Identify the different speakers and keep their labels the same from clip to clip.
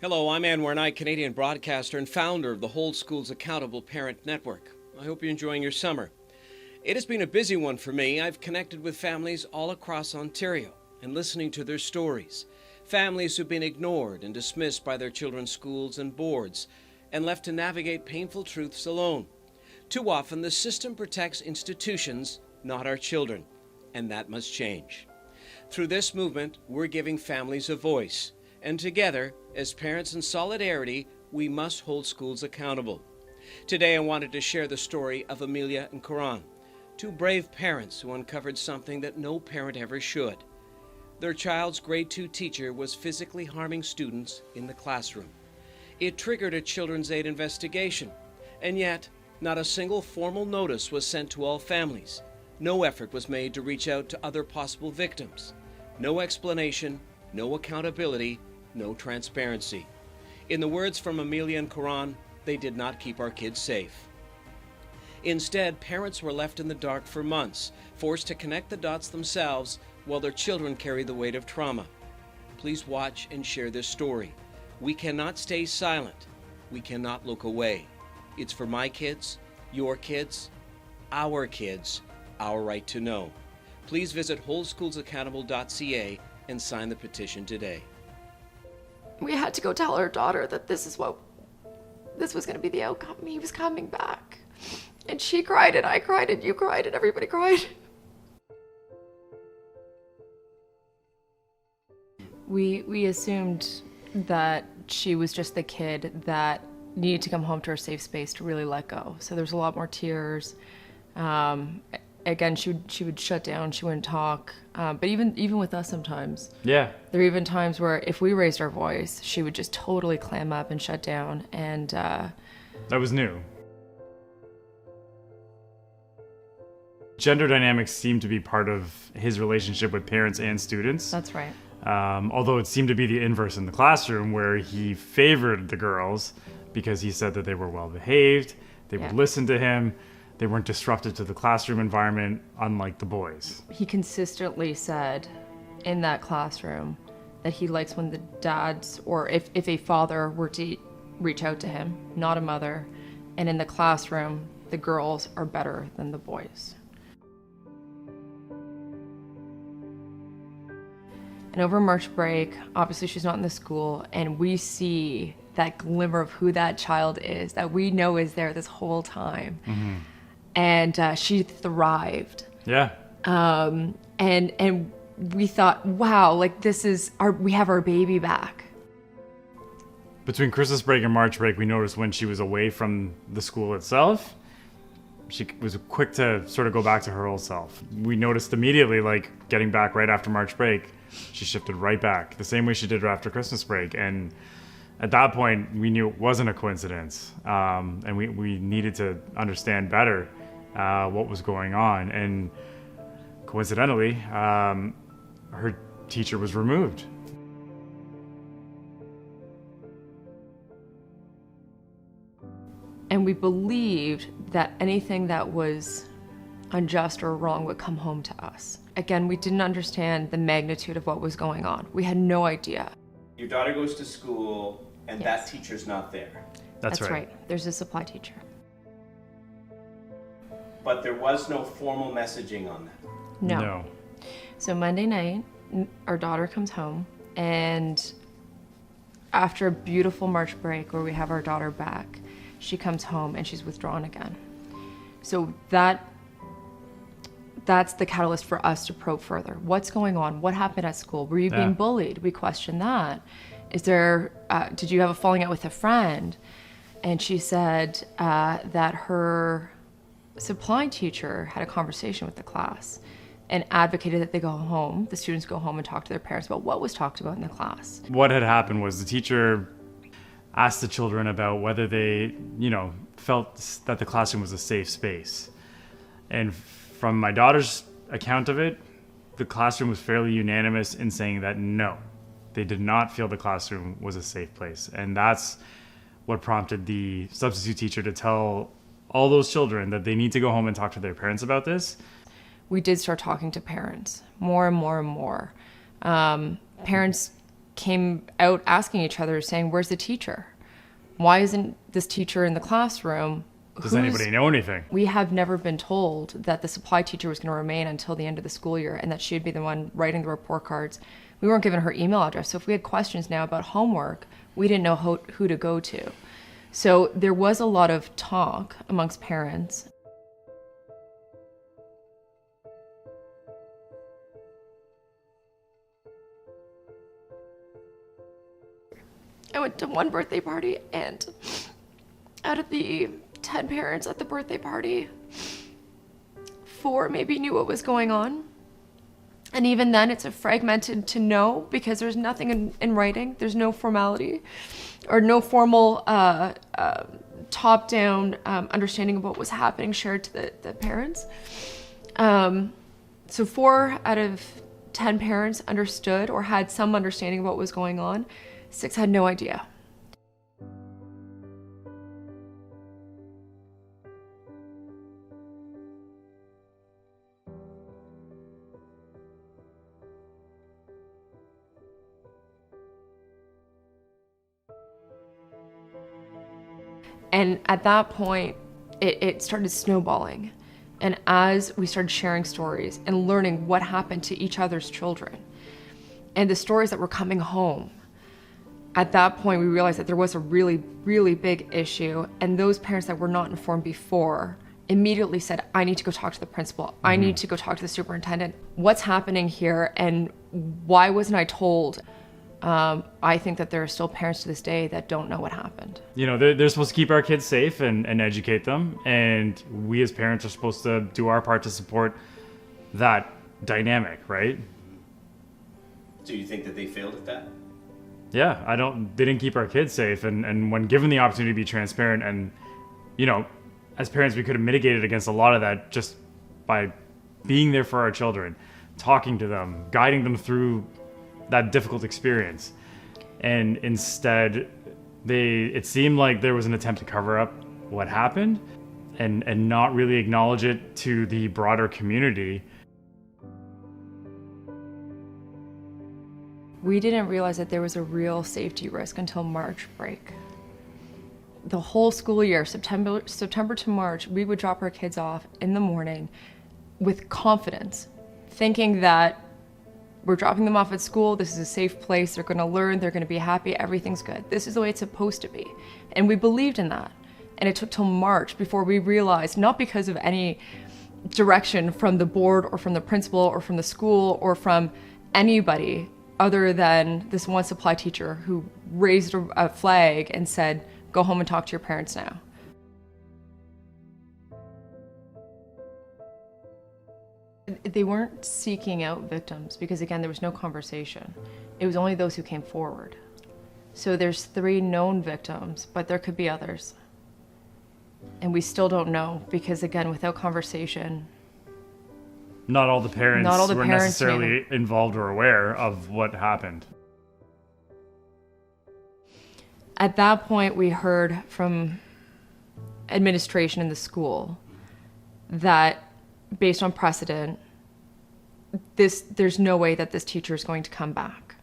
Speaker 1: Hello, I'm Anwar Knight, Canadian broadcaster and founder of the Whole Schools Accountable Parent Network. I hope you're enjoying your summer. It has been a busy one for me. I've connected with families all across Ontario and listening to their stories. Families who've been ignored and dismissed by their children's schools and boards and left to navigate painful truths alone. Too often, the system protects institutions, not our children, and that must change. Through this movement, we're giving families a voice. And together, as parents in solidarity, we must hold schools accountable. Today I wanted to share the story of Amelia and Kiran, two brave parents who uncovered something that no parent ever should. Their child's grade 2 teacher was physically harming students in the classroom. It triggered a Children's Aid investigation, and yet not a single formal notice was sent to all families. No effort was made to reach out to other possible victims. No explanation, no accountability, no transparency. In the words from Amelia and Kiran, they did not keep our kids safe. Instead, parents were left in the dark for months, forced to connect the dots themselves while their children carried the weight of trauma. Please watch and share this story. We cannot stay silent. We cannot look away. It's for my kids, your kids, our right to know. Please visit wholeschoolsaccountable.ca and sign the petition today.
Speaker 2: We had to go tell our daughter that this was going to be the outcome. He was coming back. And she cried, and I cried, and you cried, and everybody cried. We assumed that she was just the kid that needed to come home to her safe space to really let go. So there's a lot more tears. Again, she would shut down. She wouldn't talk. But even with us sometimes. Yeah. There were even times where if we raised our voice, she would just totally clam up and shut down. And
Speaker 3: that was new. Gender dynamics seemed to be part of his relationship with parents and students.
Speaker 2: That's right.
Speaker 3: Although it seemed to be the inverse in the classroom, where he favored the girls because he said that they were well behaved, they would listen to him. They weren't disruptive to the classroom environment, unlike the boys.
Speaker 2: He consistently said in that classroom that he likes when the dads, or if a father were to reach out to him, not a mother, and in the classroom, the girls are better than the boys. And over March break, obviously she's not in the school, and we see that glimmer of who that child is, that we know is there this whole time. Mm-hmm. And she thrived.
Speaker 3: Yeah.
Speaker 2: And we thought, wow, like we have our baby back.
Speaker 3: Between Christmas break and March break, we noticed when she was away from the school itself, she was quick to sort of go back to her old self. We noticed immediately, like getting back right after March break, she shifted right back the same way she did after Christmas break. And at that point, we knew it wasn't a coincidence. And we needed to understand better what was going on. And coincidentally, her teacher was removed.
Speaker 2: And we believed that anything that was unjust or wrong would come home to us. Again, we didn't understand the magnitude of what was going on. We had no idea.
Speaker 1: Your daughter goes to school and that teacher's not there.
Speaker 3: That's right.
Speaker 2: There's a supply teacher.
Speaker 1: But there was no formal messaging on that.
Speaker 3: No.
Speaker 2: So Monday night, our daughter comes home, and after a beautiful March break where we have our daughter back, she comes home and she's withdrawn again. So that's the catalyst for us to probe further. What's going on? What happened at school? Were you being bullied? We question that. Did you have a falling out with a friend? And she said that her supply teacher had a conversation with the class and advocated that the students go home and talk to their parents about what was talked about in the class.
Speaker 3: What had happened was the teacher asked the children about whether they, felt that the classroom was a safe space. And from my daughter's account of it, the classroom was fairly unanimous in saying that no, they did not feel the classroom was a safe place. And that's what prompted the substitute teacher to tell all those children that they need to go home and talk to their parents about this.
Speaker 2: We did start talking to parents more and more and more. Parents came out asking each other, saying, where's the teacher? Why isn't this teacher in the classroom?
Speaker 3: Does anybody know anything?
Speaker 2: We have never been told that the supply teacher was going to remain until the end of the school year and that she'd be the one writing the report cards. We weren't given her email address. So if we had questions now about homework, we didn't know who to go to. So there was a lot of talk amongst parents. I went to one birthday party, and out of the 10 parents at the birthday party, 4 maybe knew what was going on. And even then, it's a fragmented to know, because there's nothing in writing. There's no formality or no formal top-down understanding of what was happening shared to the parents. So 4 out of 10 parents understood or had some understanding of what was going on. 6 had no idea. And at that point, it started snowballing. And as we started sharing stories and learning what happened to each other's children and the stories that were coming home, at that point, we realized that there was a really, really big issue. And those parents that were not informed before immediately said, I need to go talk to the principal. I need to go talk to the superintendent. What's happening here, and why wasn't I told? I think that there are still parents to this day that don't know what happened.
Speaker 3: You know, they're supposed to keep our kids safe and educate them. And we as parents are supposed to do our part to support that dynamic, right?
Speaker 1: Do you think that they failed at that?
Speaker 3: Yeah, they didn't keep our kids safe. And when given the opportunity to be transparent, and, you know, as parents, we could have mitigated against a lot of that just by being there for our children, talking to them, guiding them through that difficult experience. And instead, it seemed like there was an attempt to cover up what happened and not really acknowledge it to the broader community.
Speaker 2: We didn't realize that there was a real safety risk until March break. The whole school year, September to March, we would drop our kids off in the morning with confidence, thinking that we're dropping them off at school, this is a safe place, they're gonna learn, they're gonna be happy, everything's good. This is the way it's supposed to be. And we believed in that. And it took till March before we realized, not because of any direction from the board or from the principal or from the school or from anybody other than this one supply teacher who raised a flag and said, go home and talk to your parents now. They weren't seeking out victims because, again, there was no conversation. It was only those who came forward. So there's 3 known victims, but there could be others. And we still don't know because, again, without conversation,
Speaker 3: Not all the parents were
Speaker 2: parents
Speaker 3: necessarily involved or aware of what happened.
Speaker 2: At that point, we heard from administration in the school that, based on precedent, there's no way that this teacher is going to come back.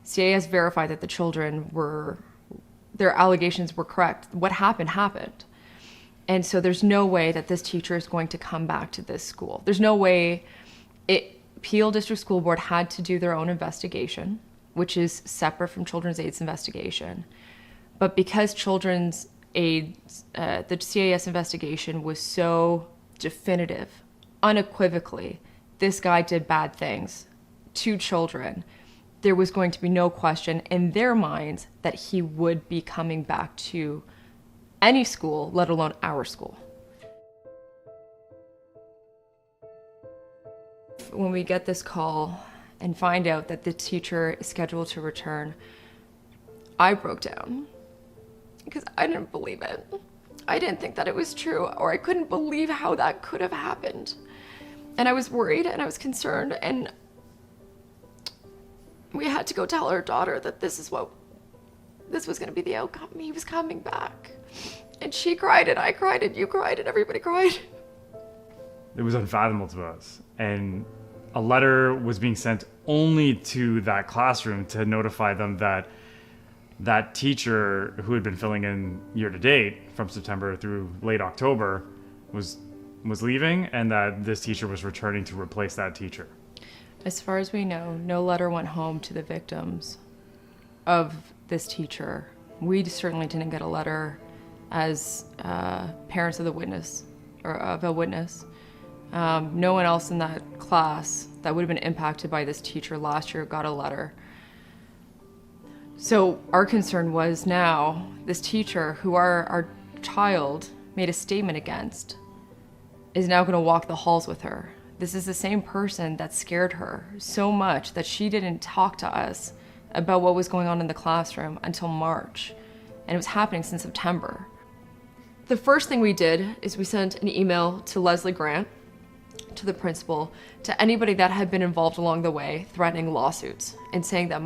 Speaker 2: CAS verified that the children their allegations were correct. What happened, happened. And so there's no way that this teacher is going to come back to this school. There's no way. Peel District School Board had to do their own investigation, which is separate from Children's Aid's investigation. But because Children's Aid, the CAS investigation was so definitive, unequivocally, this guy did bad things to children, there was going to be no question in their minds that he would be coming back to any school, let alone our school. When we get this call and find out that the teacher is scheduled to return, I broke down because I didn't believe it. I didn't think that it was true, or I couldn't believe how that could have happened. And I was worried and I was concerned, and we had to go tell our daughter that this was going to be the outcome. He was coming back. And she cried, and I cried, and you cried, and everybody cried.
Speaker 3: It was unfathomable to us. And a letter was being sent only to that classroom to notify them that that teacher who had been filling in year to date from September through late October was leaving, and that this teacher was returning to replace that teacher.
Speaker 2: As far as we know, no letter went home to the victims of this teacher. We certainly didn't get a letter as parents of the witness, or of a witness. No one else in that class that would have been impacted by this teacher last year got a letter. So our concern was now this teacher, who our child made a statement against, is now going to walk the halls with her. This is the same person that scared her so much that she didn't talk to us about what was going on in the classroom until March. And it was happening since September. The first thing we did is we sent an email to Leslie Grant, to the principal, to anybody that had been involved along the way, threatening lawsuits and saying that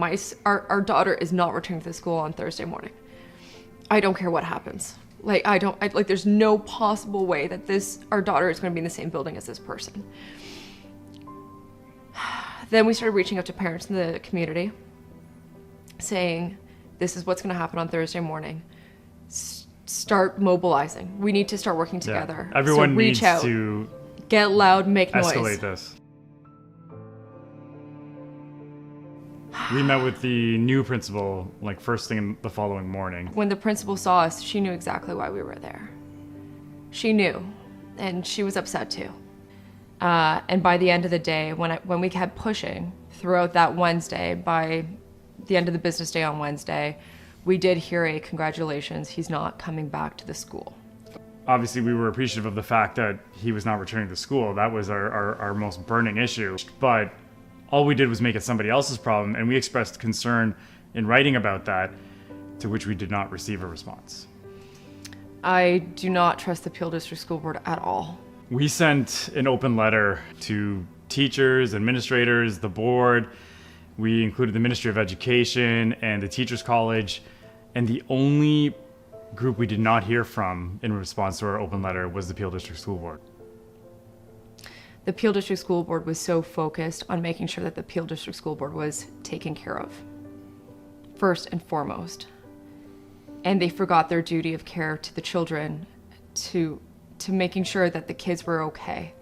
Speaker 2: our daughter is not returning to the school on Thursday morning. I don't care what happens. There's no possible way that our daughter is going to be in the same building as this person. Then we started reaching out to parents in the community, saying, this is what's going to happen on Thursday morning. Start mobilizing. We need to start working together.
Speaker 3: Yeah. Everyone
Speaker 2: so
Speaker 3: needs
Speaker 2: reach out,
Speaker 3: to
Speaker 2: get loud, make noise.
Speaker 3: Escalate this. We met with the new principal first thing the following morning.
Speaker 2: When the principal saw us, she knew exactly why we were there. She knew, and she was upset too. And by the end of the day, when we kept pushing throughout that Wednesday, by the end of the business day on Wednesday, we did hear a congratulations, he's not coming back to the school.
Speaker 3: Obviously, we were appreciative of the fact that he was not returning to school. That was our most burning issue. But all we did was make it somebody else's problem, and we expressed concern in writing about that, to which we did not receive a response.
Speaker 2: I do not trust the Peel District School Board at all.
Speaker 3: We sent an open letter to teachers, administrators, the board. We included the Ministry of Education and the Teachers College, and the only group we did not hear from in response to our open letter was the Peel District School Board.
Speaker 2: The Peel District School Board was so focused on making sure that the Peel District School Board was taken care of, first and foremost. And they forgot their duty of care to the children, to making sure that the kids were okay.